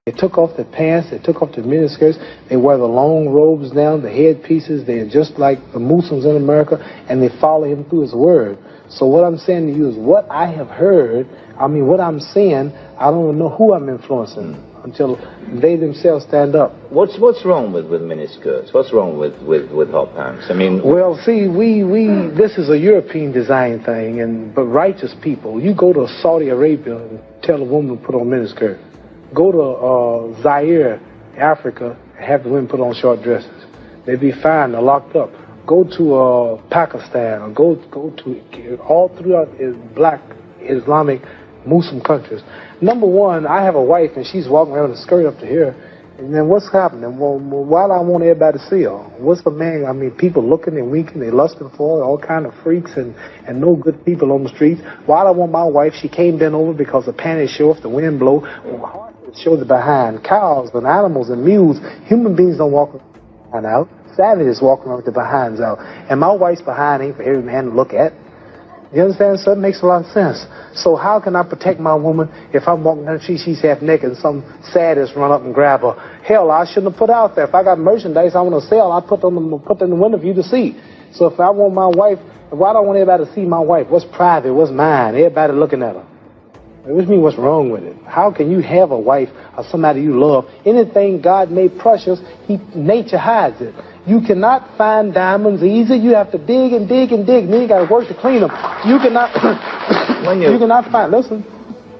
They took off their pants, they took off their miniskirts, they wear the long robes now, the headpieces, they're just like the Muslims in America, and they follow him through his word. So what I'm saying to you is what I have heard, what I'm saying, I don't know who I'm influencing until they themselves stand up. What's wrong with miniskirts? What's wrong with hot pants? Well, see, this is a European design thing, but righteous people, you go to Saudi Arabia and tell a woman to put on miniskirt. Go to Zaire, Africa, and have the women put on short dresses. They'd be fine, they're locked up. Go to Pakistan, or go to all throughout black Islamic Muslim countries. Number one, I have a wife and she's walking around with a skirt up to here. And then what's happening? Well, why do I want everybody to see her? What's the man? People looking and winking, they lusting for her, all kind of freaks and no good people on the streets. Why do I want my wife? She came bent over because the panties show if the wind blow. Horses show the behind. Cows and animals and mules. Human beings don't walk around out. Savages walking around with their behinds out. And my wife's behind ain't for every man to look at. You understand? So it makes a lot of sense. So how can I protect my woman if I'm walking down the street, she's half naked, and some sadist run up and grab her? Hell, I shouldn't have put out there. If I got merchandise I want to sell, I put them in the window for you to see. So if I want my wife, why do I want everybody to see my wife? What's private? What's mine? Everybody looking at her. Which means what's wrong with it? How can you have a wife or somebody you love? Anything God made precious, nature hides it. You cannot find diamonds easy. You have to dig and dig and dig. And then you got to work to clean them. You cannot. You cannot find. Listen.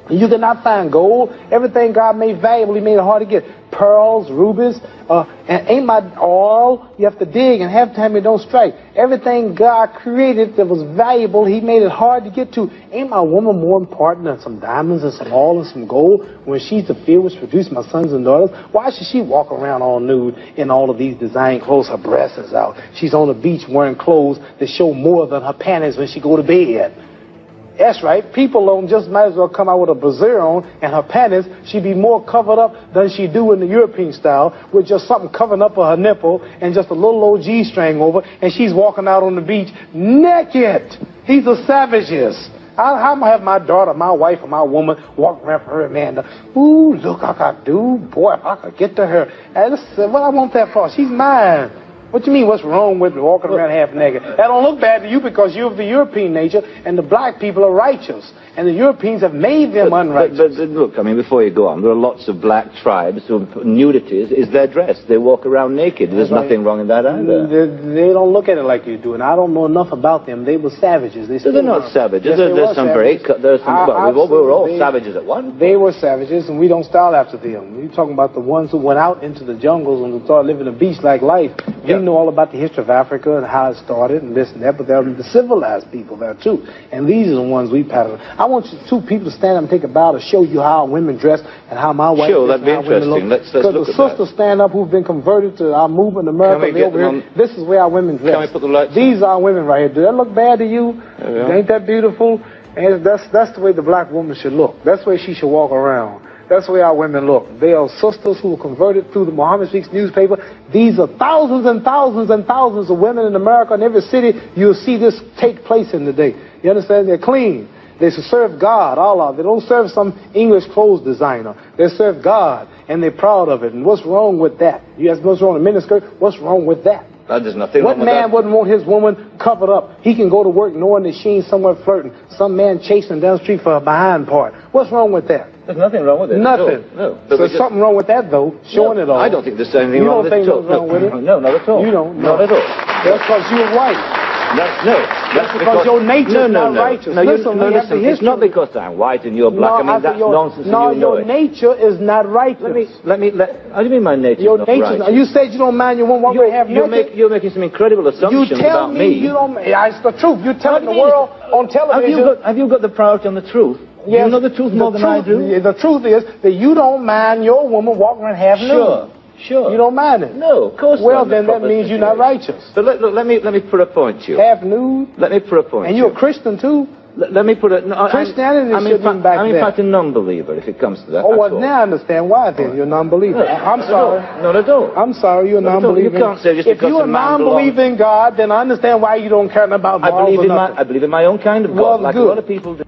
You cannot find gold. Everything God made valuable, He made it hard to get. Pearls, rubies, and ain't my oil. You have to dig, and half the time it don't strike. Everything God created that was valuable, He made it hard to get to. Ain't my woman more important than some diamonds and some oil and some gold when she's the field which produced my sons and daughters? Why should she walk around all nude in all of these design clothes? Her breast is out. She's on the beach wearing clothes that show more than her panties when she go to bed. That's right. People don't just might as well come out with a brassiere on and her panties. She'd be more covered up than she do in the European style with just something covering up her nipple and just a little old G-string over, and she's walking out on the beach naked. These are savages. How am I have my daughter, my wife, or my woman walking around for her man? Ooh, look, I could do. Boy, if I could get to her. And what I want that for? She's mine. What you mean, what's wrong with walking around half naked? That don't look bad to you because you're of the European nature, and the black people are righteous. And the Europeans have made them unrighteous. But look, before you go on, there are lots of black tribes who nudity is their dress. They walk around naked. There's nothing wrong in that either. They don't look at it like you do, and I don't know enough about them. They were savages. They're not savages. There's some break. We were all savages at one point. They were savages, and we don't style after them. You're talking about the ones who went out into the jungles and started living a beach-like life. We know all about the history of Africa and how it started and this and that, but there are the civilized people there too. And these are the ones we pattern. I want you two people to stand up and take a bow to show you how women dress and how my wife Sure, that'd be interesting. Let's look at that. Because the sisters stand up who've been converted to our movement in America. This is where our women dress. Can we put the lights These are women right here. Do that look bad to you? Yeah. Ain't that beautiful? And that's the way the black woman should look. That's the way she should walk around. That's the way our women look. They are sisters who were converted through the Mohammed Speaks newspaper. These are thousands and thousands and thousands of women in America. In every city, you'll see this take place in the day. You understand? They're clean. They serve God, Allah. They don't serve some English clothes designer. They serve God, and they're proud of it. And what's wrong with that? You ask what's wrong with a miniskirt? What's wrong with that? There's nothing wrong with that. What man wouldn't want his woman covered up? He can go to work knowing that she ain't somewhere flirting. Some man chasing down the street for her behind part. What's wrong with that? There's nothing wrong with it. Nothing. No. So there's something wrong with that, though, showing it all. I don't think there's anything wrong with it. You don't think there's wrong with it? No, not at all. You don't? Not at all. That's because you're white. That's because your nature is not righteous. Listen, it's not because I'm white and you're black. That's nonsense. No, your nature is not righteous. How do you mean my nature is not righteous? You said you don't mind your woman walking half naked. You're making some incredible assumptions about me. You tell me you don't. It's the truth. You're telling the world on television. Have you got the priority on the truth? Yes, you know the truth more than I do? The truth is that you don't mind your woman walking around half nude. Sure. You don't mind it? No, of course not. Well, then that means you're not righteous. But let me put a point to you. Half nude? Let me put a point. And you're a Christian too? Let me put it. No, Christianity shouldn't back I'm in fact a non-believer if it comes to that. Oh, well, now I understand why then you're a non-believer. No, I'm sorry. Not at all. I'm sorry, you're a non-believer. You can't say just if you're a non-believer in God, then I understand why you don't care about morals. I believe in my own kind of God, like a lot of people do.